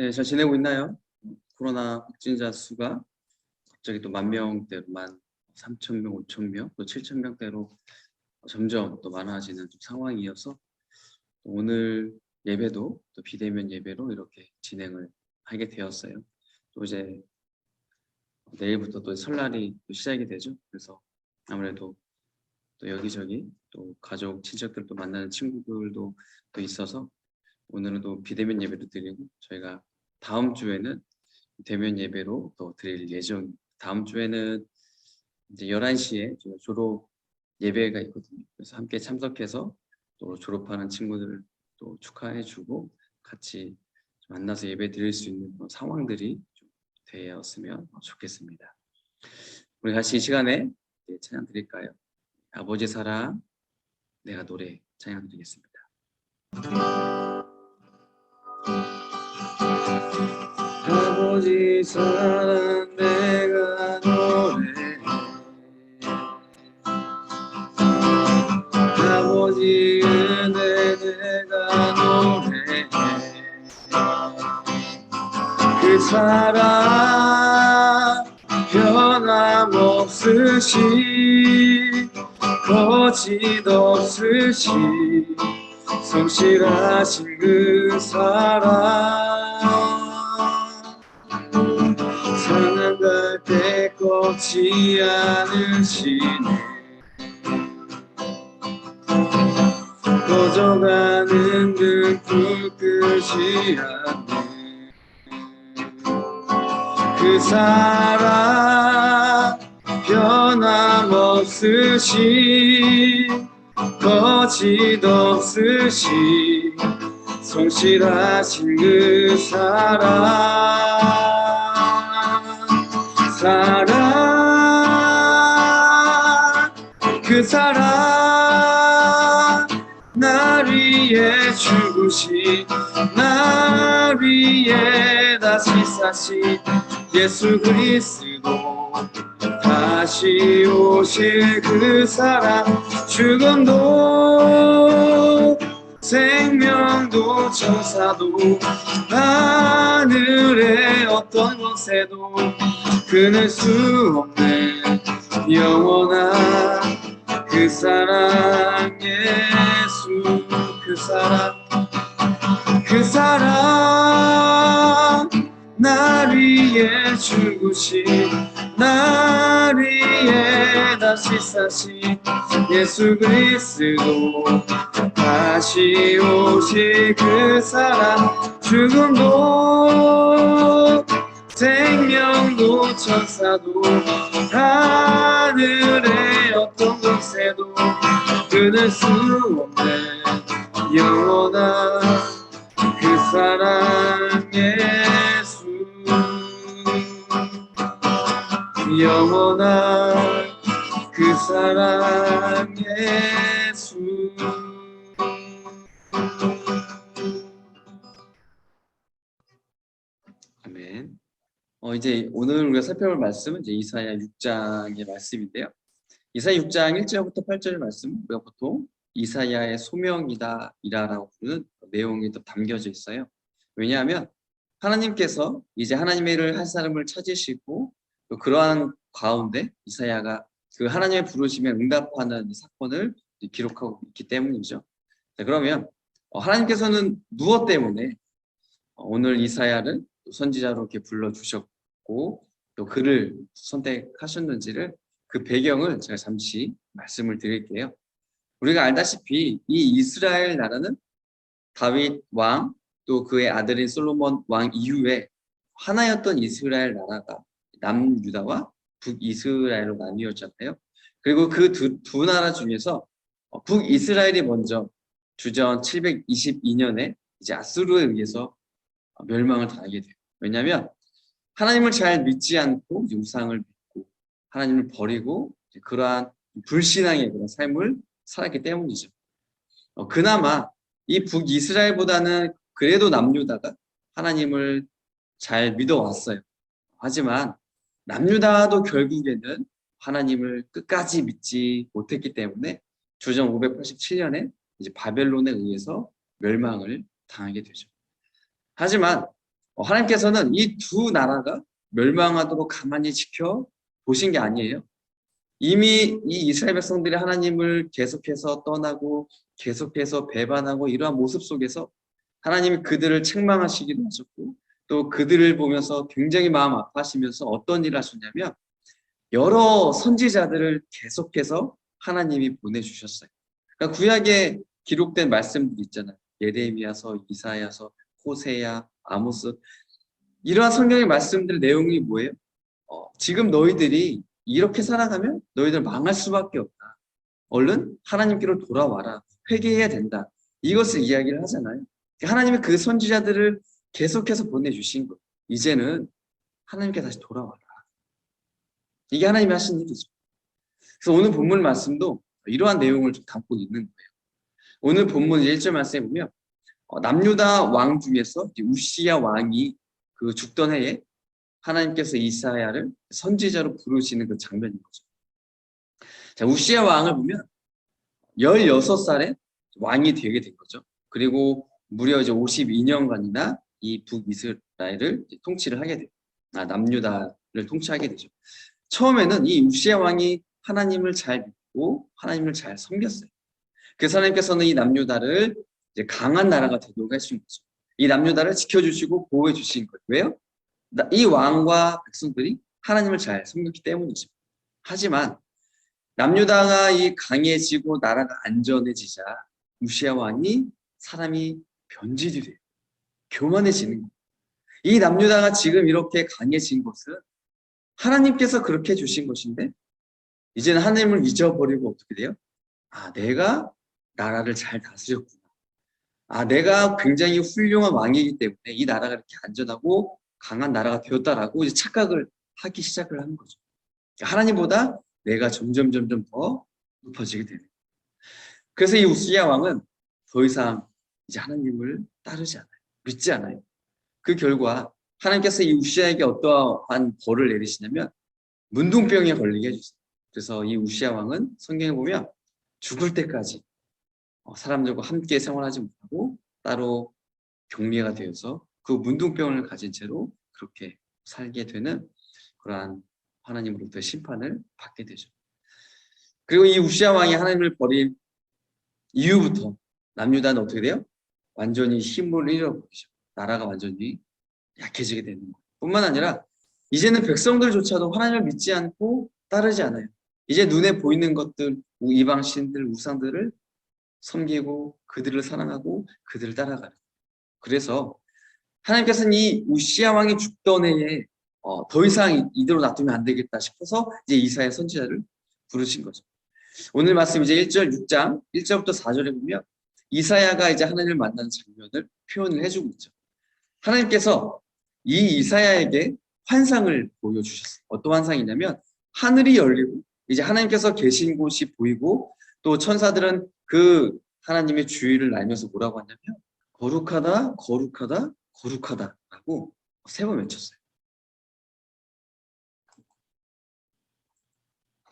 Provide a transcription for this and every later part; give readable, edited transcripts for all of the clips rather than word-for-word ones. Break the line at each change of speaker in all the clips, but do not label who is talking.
네, 잘 지내고 있나요? 코로나 확진자 수가 갑자기 또 10,000명대로 13,000명, 5,000명, 또 7,000명대로 점점 또 많아지는 좀 상황이어서 오늘 예배도 또 비대면 예배로 이렇게 진행을 하게 되었어요. 또 이제 내일부터 또 설날이 또 시작이 되죠. 그래서 아무래도 또 여기저기 또 가족, 친척들도 만나는 친구들도 또 있어서 오늘은 또 비대면 예배도 드리고 저희가 다음 주에는 대면 예배로 또 드릴 예정. 다음 주에는 이제 11시에 졸업 예배가 있거든요. 그래서 함께 참석해서 또 졸업하는 친구들을 또 축하해주고 같이 만나서 예배 드릴 수 있는 그런 상황들이 좀 되었으면 좋겠습니다. 우리 같이 이 시간에 찬양 드릴까요? 아버지 사랑 내가 노래 찬양 드리겠습니다. 아버지 사랑 내가 노래해 아버지 은혜 내가 노래해 그 사랑 변함없으시 거짓 없으시 성실하신 그 사랑 상한 갈 때 꺾지 않으시네 꺼져가는 등불 끄지 않네 그 사랑 변함없으시 거짓 없으시 성실하신 그 사랑 그 사랑 날 위해 죽으신 날 위해 다시 사신 예수 그리스도 다시 오실 그 사랑 죽음도 생명도 천사도 하늘의 어떤 것에도 끊을 수 없는 영원한 그 사랑 예수 그 사랑 날 위해 죽으신 날 위해 다시 사신 예수 그리스도 다시 오실 그 사랑 죽음도 생명도 천사도 하늘의 어떤 곳에도 끊을 수 없는 영원한 그 사랑 예수 영원한 그 사랑 예수 아멘. 이제 오늘 우리가 살펴볼 말씀은 이제 이사야 6장의 말씀인데요. 이사야 6장 1절부터 8절의 말씀은 우리가 보통 이사야의 소명이다 이라라고 부르는 내용이 또 담겨져 있어요. 왜냐하면 하나님께서 이제 하나님의 일을 할 사람을 찾으시고 또 그러한 가운데 이사야가 그 하나님의 부르심에 응답하는 사건을 기록하고 있기 때문이죠. 자, 그러면 하나님께서는 무엇 때문에 오늘 이사야를 선지자로 이렇게 불러주셨고 또 그를 선택하셨는지를 그 배경을 제가 잠시 말씀을 드릴게요. 우리가 알다시피 이 이스라엘 나라는 다윗 왕 또 그의 아들인 솔로몬 왕 이후에 하나였던 이스라엘 나라가 남유다와 북이스라엘로 나뉘었잖아요. 그리고 그 두 나라 중에서 북이스라엘이 먼저 주전 722년에 이제 아수르에 의해서 멸망을 당하게 돼요. 왜냐하면 하나님을 잘 믿지 않고 우상을 믿고 하나님을 버리고 그러한 불신앙의 그런 삶을 살았기 때문이죠. 그나마 이 북이스라엘보다는 그래도 남유다가 하나님을 잘 믿어왔어요. 하지만 남유다도 결국에는 하나님을 끝까지 믿지 못했기 때문에 주전 587년에 이제 바벨론에 의해서 멸망을 당하게 되죠. 하지만 하나님께서는 이 두 나라가 멸망하도록 가만히 지켜 보신 게 아니에요. 이미 이 이스라엘 백성들이 하나님을 계속해서 떠나고 계속해서 배반하고 이러한 모습 속에서 하나님이 그들을 책망하시기도 하셨고 또 그들을 보면서 굉장히 마음 아파하시면서 어떤 일을 하셨냐면 여러 선지자들을 계속해서 하나님이 보내주셨어요. 그러니까 구약에 기록된 말씀들이 있잖아요. 예레미야서, 이사야서, 호세야, 아모스 이러한 성경의 말씀들 내용이 뭐예요? 지금 너희들이 이렇게 살아가면 너희들 망할 수밖에 없다. 얼른 하나님께로 돌아와라. 회개해야 된다. 이것을 이야기를 하잖아요. 하나님이 그 선지자들을 계속해서 보내주신 것. 이제는 하나님께 다시 돌아와라. 이게 하나님이 하신 일이죠. 그래서 오늘 본문 말씀도 이러한 내용을 좀 담고 있는 거예요. 오늘 본문 1절 말씀에 보면 남유다 왕 중에서 우시야 왕이 그 죽던 해에 하나님께서 이사야를 선지자로 부르시는 그 장면인 거죠. 자, 우시야 왕을 보면 16살에 왕이 되게 된 거죠. 그리고 무려 이제 52년간이나 이 북이스라엘을 통치를 하게 돼요. 남유다를 통치하게 되죠. 처음에는 이 우시야 왕이 하나님을 잘 믿고 하나님을 잘 섬겼어요. 그래서 하나님께서는 이 남유다를 이제 강한 나라가 되도록 하신 거죠. 이 남유다를 지켜주시고 보호해 주신 거예요. 왜요? 이 왕과 백성들이 하나님을 잘 섬겼기 때문이죠. 하지만 남유다가 이 강해지고 나라가 안전해지자 우시야 왕이 사람이 변질이 돼요. 교만해지는 거예요. 이 남유다가 지금 이렇게 강해진 것은 하나님께서 그렇게 해주신 것인데 이제는 하나님을 잊어버리고 어떻게 돼요? 내가 나라를 잘 다스렸구나. 내가 굉장히 훌륭한 왕이기 때문에 이 나라가 이렇게 안전하고 강한 나라가 되었다라고 이제 착각을 하기 시작을 한 거죠. 하나님보다 내가 점점 더 높아지게 되는 거예요. 그래서 이 우시야 왕은 더 이상 이제 하나님을 따르지 않아요. 믿지 않아요. 그 결과 하나님께서 이 우시야에게 어떠한 벌을 내리시냐면 문둥병에 걸리게 해주세요. 그래서 이 우시야 왕은 성경에 보면 죽을 때까지 사람들과 함께 생활하지 못하고 따로 격리가 되어서 그 문둥병을 가진 채로 그렇게 살게 되는 그러한 하나님으로부터 심판을 받게 되죠. 그리고 이 우시야 왕이 하나님을 버린 이후부터 남유다는 어떻게 돼요? 완전히 힘을 잃어버리죠. 나라가 완전히 약해지게 되는 거예요. 뿐만 아니라 이제는 백성들조차도 하나님을 믿지 않고 따르지 않아요. 이제 눈에 보이는 것들, 이방 신들, 우상들을 섬기고 그들을 사랑하고 그들을 따라가는. 그래서 하나님께서는 이 우시야 왕이 죽던 해에 더 이상 이대로 놔두면 안 되겠다 싶어서 이제 이사야 선지자를 부르신 거죠. 오늘 말씀 이제 6장 1절부터 4절에 보면 이사야가 이제 하나님을 만나는 장면을 표현을 해주고 있죠. 하나님께서 이 이사야에게 환상을 보여주셨어요. 어떤 환상이냐면 하늘이 열리고 이제 하나님께서 계신 곳이 보이고 또 천사들은 그 하나님의 주위를 날면서 뭐라고 하냐면 거룩하다 거룩하다 거룩하다라고 3번 외쳤어요.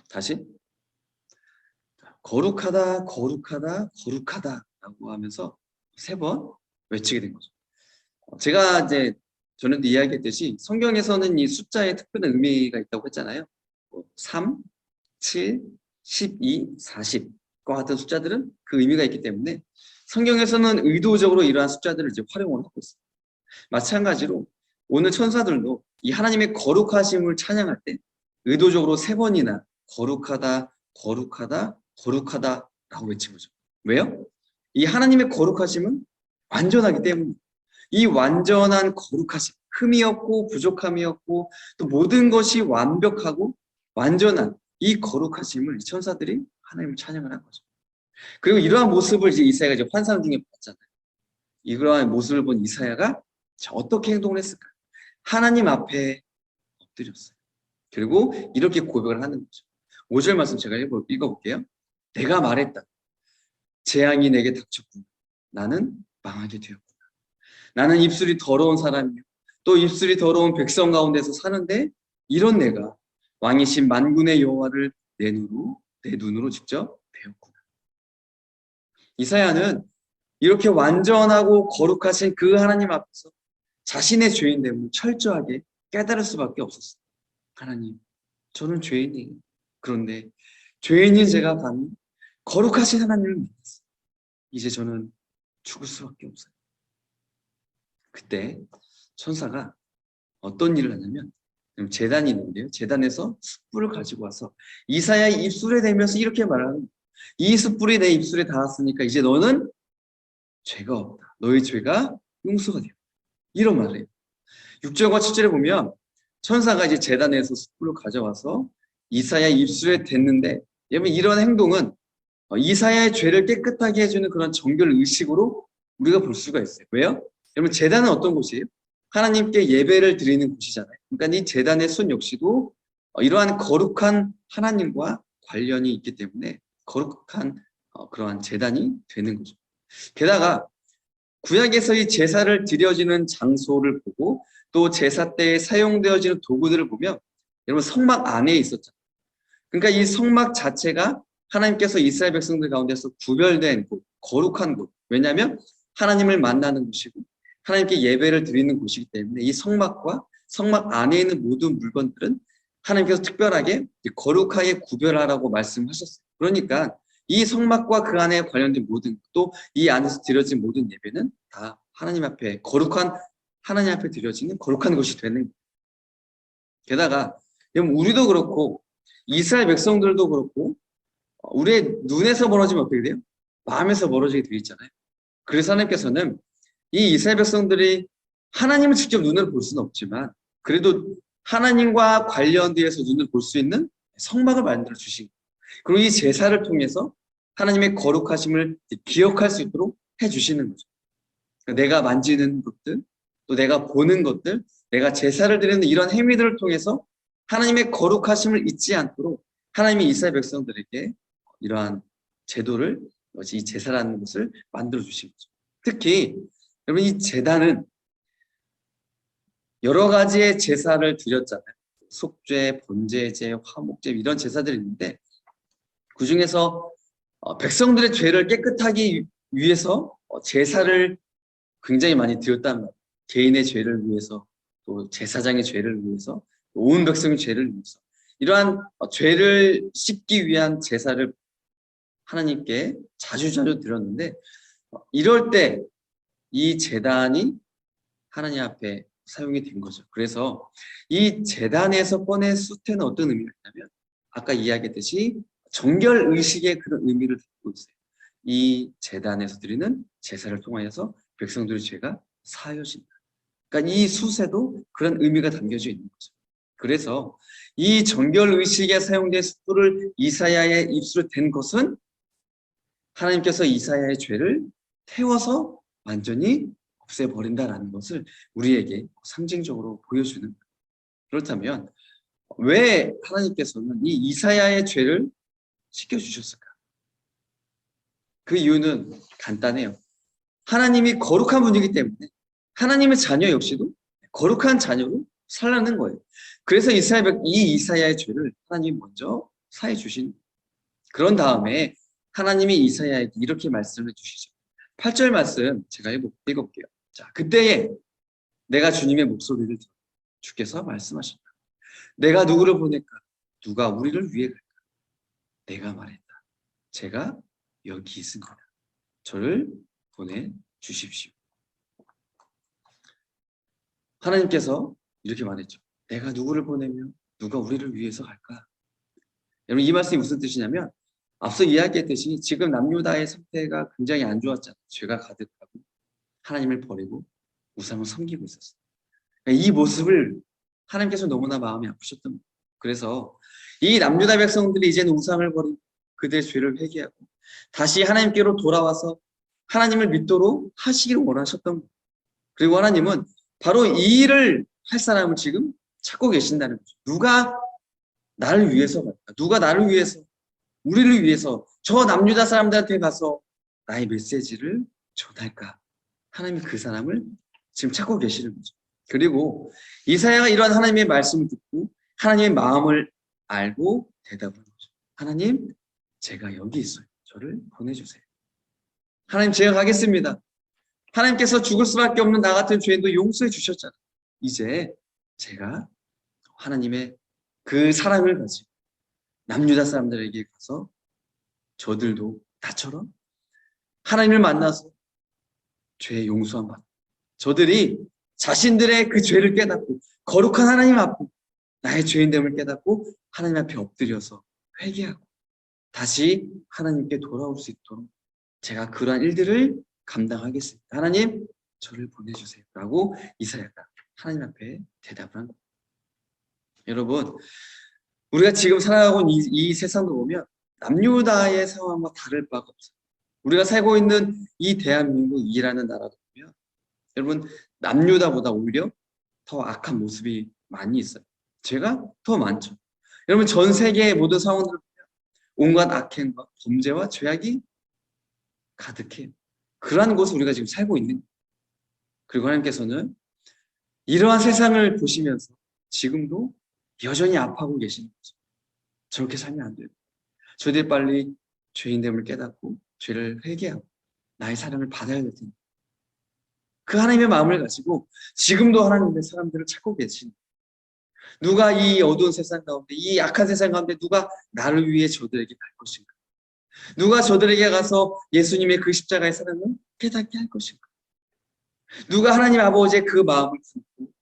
다시 거룩하다 거룩하다 거룩하다라고 하면서 3번 외치게 된 거죠. 제가 이제 전에도 이야기했듯이 성경에서는 이 숫자에 특별한 의미가 있다고 했잖아요. 3, 7, 12, 40과 같은 숫자들은 그 의미가 있기 때문에 성경에서는 의도적으로 이러한 숫자들을 이제 활용을 하고 있어요. 마찬가지로 오늘 천사들도 이 하나님의 거룩하심을 찬양할 때 의도적으로 3번이나 거룩하다, 거룩하다, 거룩하다라고 외친 거죠. 왜요? 이 하나님의 거룩하심은 완전하기 때문에 이 완전한 거룩하심, 흠이 없고 부족함이 없고 또 모든 것이 완벽하고 완전한 이 거룩하심을 이 천사들이 하나님을 찬양을 한 거죠. 그리고 이러한 모습을 이제 이사야가 이제 환상 중에 봤잖아요. 이러한 모습을 본 이사야가 어떻게 행동을 했을까? 하나님 앞에 엎드렸어요. 그리고 이렇게 고백을 하는 거죠. 5절 말씀 제가 읽어볼게요. 내가 말했다. 재앙이 내게 닥쳤구나. 나는 망하게 되었구나. 나는 입술이 더러운 사람이요. 또 입술이 더러운 백성 가운데서 사는데 이런 내가 왕이신 만군의 여호와를 내 눈으로 직접 배웠구나. 이사야는 이렇게 완전하고 거룩하신 그 하나님 앞에서 자신의 죄인됨을 철저하게 깨달을 수밖에 없었어요. 하나님, 저는 죄인이에요. 그런데 죄인인 제가 감히 거룩하신 하나님을 만났어요. 이제 저는 죽을 수밖에 없어요. 그때 천사가 어떤 일을 하냐면 제단이 있는데요. 제단에서 숯불을 가지고 와서 이사야의 입술에 대면서 이렇게 말하는, 이 숯불이 내 입술에 닿았으니까 이제 너는 죄가 없다. 너의 죄가 용서가 되었다. 이런 말을 해요. 6절과 7절에 보면 천사가 이제 제단에서 숯불을 가져와서 이사야의 입술에 댔는데, 여러분 이런 행동은 이사야의 죄를 깨끗하게 해주는 그런 정결 의식으로 우리가 볼 수가 있어요. 왜요? 여러분 제단은 어떤 곳이에요? 하나님께 예배를 드리는 곳이잖아요. 그러니까 이 제단의 순 역시도 이러한 거룩한 하나님과 관련이 있기 때문에 거룩한 그러한 제단이 되는 거죠. 게다가 구약에서 이 제사를 드려지는 장소를 보고 또 제사 때에 사용되어지는 도구들을 보면 여러분 성막 안에 있었잖아요. 그러니까 이 성막 자체가 하나님께서 이스라엘 백성들 가운데서 구별된 곳, 거룩한 곳. 왜냐하면 하나님을 만나는 곳이고 하나님께 예배를 드리는 곳이기 때문에 이 성막과 성막 안에 있는 모든 물건들은 하나님께서 특별하게 거룩하게 구별하라고 말씀하셨어요. 그러니까 이 성막과 그 안에 관련된 모든, 또 이 안에서 드려진 모든 예배는 다 하나님 앞에, 거룩한 하나님 앞에 드려지는 거룩한 것이 되는 거예요. 게다가 우리도 그렇고 이스라엘 백성들도 그렇고 우리의 눈에서 멀어지면 어떻게 돼요? 마음에서 멀어지게 되어 있잖아요. 그래서 하나님께서는 이 이스라엘 백성들이 하나님을 직접 눈으로 볼 수는 없지만 그래도 하나님과 관련되어서 눈을 볼 수 있는 성막을 만들어 주신 거예요. 그리고 이 제사를 통해서 하나님의 거룩하심을 기억할 수 있도록 해주시는 거죠. 내가 만지는 것들, 또 내가 보는 것들, 내가 제사를 드리는 이런 행위들을 통해서 하나님의 거룩하심을 잊지 않도록 하나님이 이스라엘 백성들에게 이러한 제도를, 이 제사라는 것을 만들어 주신 거죠. 특히 여러분 이 제단은 여러 가지의 제사를 드렸잖아요. 속죄, 번제제, 화목제 이런 제사들이 있는데 그 중에서 백성들의 죄를 깨끗하기 위해서 제사를 굉장히 많이 드렸단 말이에요. 개인의 죄를 위해서, 또 제사장의 죄를 위해서, 온 백성의 죄를 위해서 이러한 죄를 씻기 위한 제사를 하나님께 자주자주 드렸는데 이럴 때 이 제단이 하나님 앞에 사용이 된 거죠. 그래서 이 제단에서 꺼낸 숫에는 어떤 의미가 있냐면 아까 이야기했듯이 정결 의식의 그런 의미를 담고 있어요. 이 제단에서 드리는 제사를 통하여서 백성들의 죄가 사여진다. 그러니까 이 숫에도 그런 의미가 담겨져 있는 거죠. 그래서 이 정결 의식에 사용된 숫불을 이사야의 입술에 댄 것은 하나님께서 이사야의 죄를 태워서 완전히 없애버린다라는 것을 우리에게 상징적으로 보여주는 거예요. 그렇다면 왜 하나님께서는 이 이사야의 죄를 씻겨주셨을까? 그 이유는 간단해요. 하나님이 거룩한 분이기 때문에 하나님의 자녀 역시도 거룩한 자녀로 살라는 거예요. 그래서 이 이사야의 죄를 하나님이 먼저 사해 주신. 그런 다음에 하나님이 이사야에게 이렇게 말씀을 주시죠. 8절 말씀 제가 읽어볼게요. 자, 그때에 내가 주님의 목소리를 들어 주께서 말씀하셨다. 내가 누구를 보낼까? 누가 우리를 위해 갈까? 내가 말했다. 제가 여기 있습니다. 저를 보내주십시오. 하나님께서 이렇게 말했죠. 내가 누구를 보내면 누가 우리를 위해서 갈까? 여러분 이 말씀이 무슨 뜻이냐면 앞서 이야기했듯이 지금 남유다의 상태가 굉장히 안 좋았잖아요. 죄가 가득하고 하나님을 버리고 우상을 섬기고 있었어요. 이 모습을 하나님께서 너무나 마음이 아프셨던 거예요. 그래서 이 남유다 백성들이 이제는 우상을 버리고 그들의 죄를 회개하고 다시 하나님께로 돌아와서 하나님을 믿도록 하시기를 원하셨던 거예요. 그리고 하나님은 바로 이 일을 할 사람을 지금 찾고 계신다는 거죠. 누가 나를 위해서 갈까? 누가 나를 위해서, 우리를 위해서 저 남유다 사람들한테 가서 나의 메시지를 전할까? 하나님이 그 사람을 지금 찾고 계시는 거죠. 그리고 이사야가 이러한 하나님의 말씀을 듣고 하나님의 마음을 알고 대답을 하죠. 하나님, 제가 여기 있어요. 저를 보내주세요. 하나님, 제가 가겠습니다. 하나님께서 죽을 수밖에 없는 나 같은 죄인도 용서해 주셨잖아요. 이제 제가 하나님의 그 사랑을 가지고 남유다 사람들에게 가서 저들도 나처럼 하나님을 만나서 죄의 용서함 받고 저들이 자신들의 그 죄를 깨닫고 거룩한 하나님 앞에 나의 죄인됨을 깨닫고 하나님 앞에 엎드려서 회개하고 다시 하나님께 돌아올 수 있도록 제가 그러한 일들을 감당하겠습니다. 하나님 저를 보내주세요 라고 이사야가 하나님 앞에 대답을 한 겁니다. 여러분 우리가 지금 살아가고 있는 이 세상도 보면 남유다의 상황과 다를 바가 없어요. 우리가 살고 있는 이 대한민국이라는 나라도 보면 여러분 남유다보다 오히려 더 악한 모습이 많이 있어요. 죄가 더 많죠. 여러분 전 세계의 모든 상황들을 보면 온갖 악행과 범죄와 죄악이 가득해요. 그러한 곳에 우리가 지금 살고 있는 거예요. 그리고 하나님께서는 이러한 세상을 보시면서 지금도 여전히 아파하고 계시는 거죠. 저렇게 살면 안 돼요. 저들이 빨리 죄인됨을 깨닫고 죄를 회개하고 나의 사랑을 받아야 될 텐데 그 하나님의 마음을 가지고 지금도 하나님의 사람들을 찾고 계신 누가 이 어두운 세상 가운데 이 악한 세상 가운데 누가 나를 위해 저들에게 갈 것인가? 누가 저들에게 가서 예수님의 그 십자가의 사랑을 깨닫게 할 것인가? 누가 하나님 아버지의 그 마음을 품고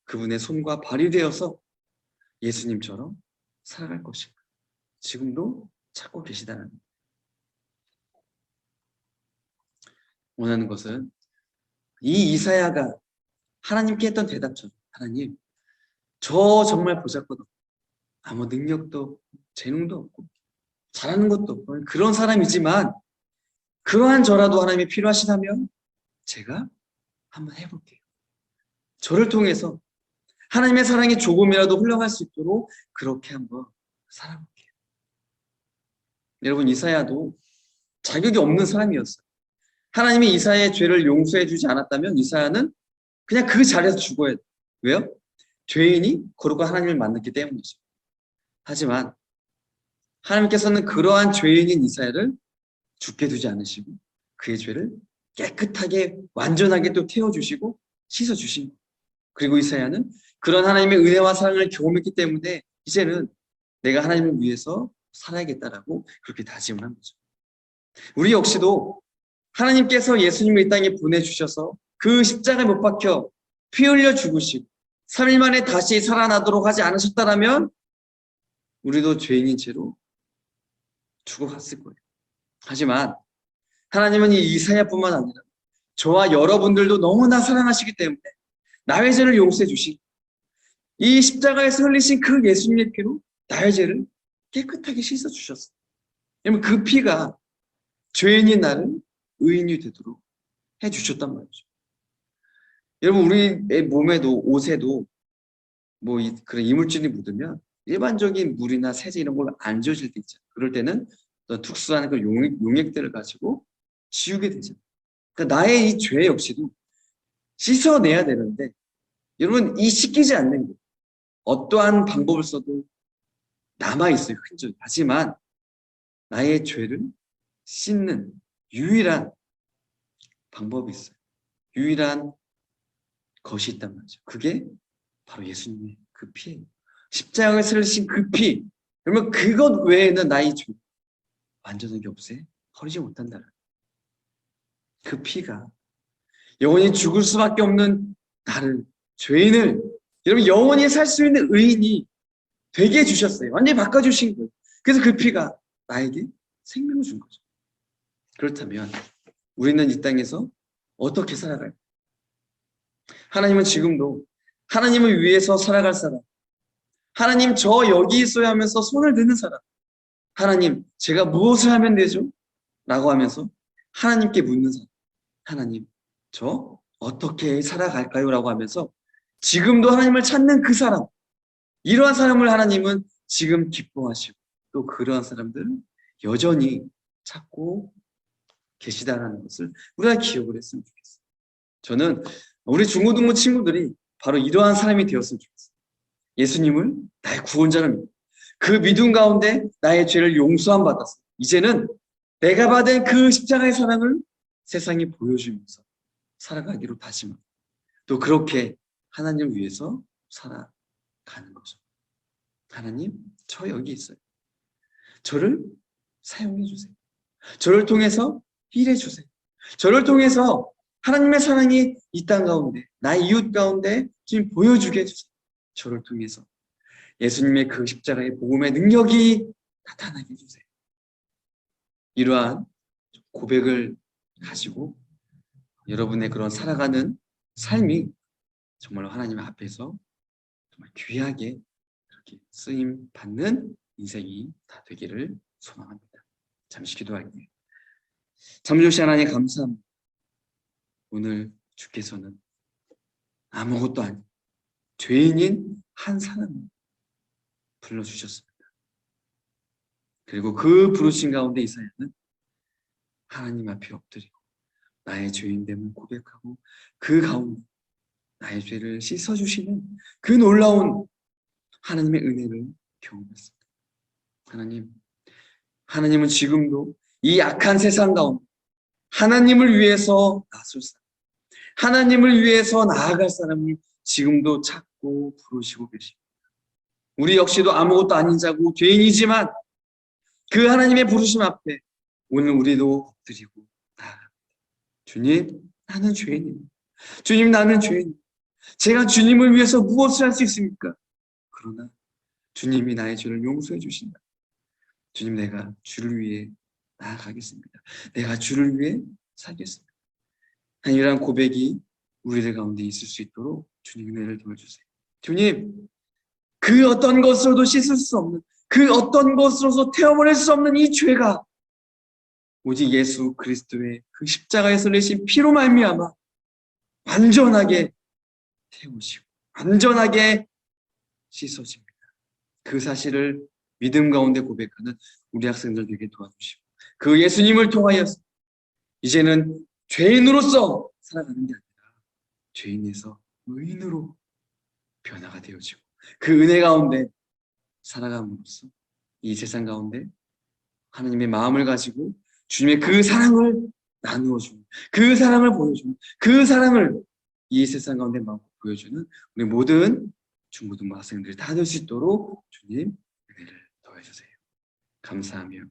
그분의 손과 발이 되어서 예수님처럼 살아갈 것인가? 지금도 찾고 계시다는 거예요. 원하는 것은 이 이사야가 하나님께 했던 대답처럼 하나님 저 정말 보잘것없고 아무 능력도 없고 재능도 없고 잘하는 것도 없고 그런 사람이지만 그러한 저라도 하나님이 필요하시다면 제가 한번 해볼게요. 저를 통해서 하나님의 사랑이 조금이라도 흘러갈 수 있도록 그렇게 한번 살아볼게요. 여러분 이사야도 자격이 없는 사람이었어요. 하나님이 이사야의 죄를 용서해 주지 않았다면 이사야는 그냥 그 자리에서 죽어야 돼요. 왜요? 죄인이 거룩한 하나님을 만났기 때문이죠. 하지만 하나님께서는 그러한 죄인인 이사야를 죽게 두지 않으시고 그의 죄를 깨끗하게 완전하게 또 태워주시고 씻어주신 거예요. 그리고 이사야는 그런 하나님의 은혜와 사랑을 경험했기 때문에 이제는 내가 하나님을 위해서 살아야겠다라고 그렇게 다짐을 한 거죠. 우리 역시도 하나님께서 예수님을 이 땅에 보내주셔서 그 십자가에 못 박혀 피 흘려 죽으시고 3일 만에 다시 살아나도록 하지 않으셨다면 우리도 죄인인 채로 죽어갔을 거예요. 하지만 하나님은 이 이사야뿐만 아니라 저와 여러분들도 너무나 사랑하시기 때문에 나의 죄를 용서해 주시고 이 십자가에서 흘리신 그 예수님의 피로 나의 죄를 깨끗하게 씻어주셨어요. 여러분 그 피가 죄인인 나를 의인이 되도록 해주셨단 말이죠. 여러분 우리의 몸에도 옷에도 뭐 그런 이물질이 묻으면 일반적인 물이나 세제 이런 걸로 안 지워질 때 있잖아요. 그럴 때는 또 특수한 그 용액들을 가지고 지우게 되잖아요. 그러니까 나의 이 죄 역시도 씻어내야 되는데 여러분 이 씻기지 않는 거 어떠한 방법을 써도 남아있어요. 흔적이. 하지만 나의 죄를 씻는 유일한 방법이 있어요. 유일한 것이 있단 말이죠. 그게 바로 예수님의 그 피예요. 십자가에 슬리신 그 피. 그러면 그것 외에는 나의 죄 완전하게 없애 버리지 못한다. 그 피가 영원히 죽을 수밖에 없는 나를 죄인을 여러분 영원히 살 수 있는 의인이 되게 해주셨어요. 완전히 바꿔주신 거예요. 그래서 그 피가 나에게 생명을 준 거죠. 그렇다면 우리는 이 땅에서 어떻게 살아갈까요? 하나님은 지금도 하나님을 위해서 살아갈 사람, 하나님 저 여기 있어야 하면서 손을 드는 사람, 하나님 제가 무엇을 하면 되죠? 라고 하면서 하나님께 묻는 사람, 하나님 저 어떻게 살아갈까요? 라고 하면서 지금도 하나님을 찾는 그 사람, 이러한 사람을 하나님은 지금 기뻐하시고 또 그러한 사람들은 여전히 찾고 계시다는 것을 우리가 기억을 했으면 좋겠어요. 저는 우리 중고등부 친구들이 바로 이러한 사람이 되었으면 좋겠어요. 예수님을 나의 구원자로 믿고 그 믿음 가운데 나의 죄를 용서함 받았어. 이제는 내가 받은 그 십자가의 사랑을 세상에 보여주면서 살아가기로 다짐. 또 그렇게 하나님을 위해서 살아가는 거죠. 하나님, 저 여기 있어요. 저를 사용해 주세요. 저를 통해서 일해 주세요. 저를 통해서 하나님의 사랑이 이 땅 가운데, 나의 이웃 가운데 지금 보여주게 해주세요. 저를 통해서 예수님의 그 십자가의 복음의 능력이 나타나게 해주세요. 이러한 고백을 가지고 여러분의 그런 살아가는 삶이 정말로 하나님 앞에서 정말 귀하게 그렇게 쓰임 받는 인생이 다 되기를 소망합니다. 잠시 기도할게요. 참으신 하나님 감사합니다. 오늘 주께서는 아무것도 아닌 죄인인 한 사람을 불러주셨습니다. 그리고 그 부르신 가운데 이사야는 하나님 앞에 엎드리고 나의 죄인됨을 고백하고 그 가운데 나의 죄를 씻어주시는 그 놀라운 하나님의 은혜를 경험했습니다. 하나님은 지금도 이 악한 세상 가운데 하나님을 위해서 나설 사람, 하나님을 위해서 나아갈 사람을 지금도 찾고 부르시고 계십니다. 우리 역시도 아무것도 아닌 자고 죄인이지만 그 하나님의 부르심 앞에 오늘 우리도 엎드리고 나아갑니다. 주님, 나는 죄인입니다. 주님, 나는 죄인입니다. 제가 주님을 위해서 무엇을 할 수 있습니까? 그러나 주님이 나의 죄를 용서해 주신다. 주님, 내가 주를 위해 나아가겠습니다. 내가 주를 위해 살겠습니다. 이러한 고백이 우리들 가운데 있을 수 있도록 주님 은혜를 도와주세요. 주님, 그 어떤 것으로도 씻을 수 없는, 그 어떤 것으로도 태워버릴 수 없는 이 죄가 오직 예수 그리스도의 그 십자가에서 내신 피로 말미암아 완전하게 태우시고 완전하게 씻어집니다. 그 사실을 믿음 가운데 고백하는 우리 학생들 되게 도와주시고 그 예수님을 통하여서 이제는 죄인으로서 살아가는 게 아니라 죄인에서 의인으로 변화가 되어지고 그 은혜 가운데 살아감으로써 이 세상 가운데 하나님의 마음을 가지고 주님의 그 사랑을 나누어주는 그 사랑을 보여주는 그 사랑을 이 세상 가운데 마음 보여주는 우리 모든 중고등부 학생들이 다 될 수 있도록 주님 은혜를 더해주세요. 감사하며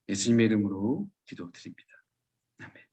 예수님의 이름으로 기도드립니다. 아멘.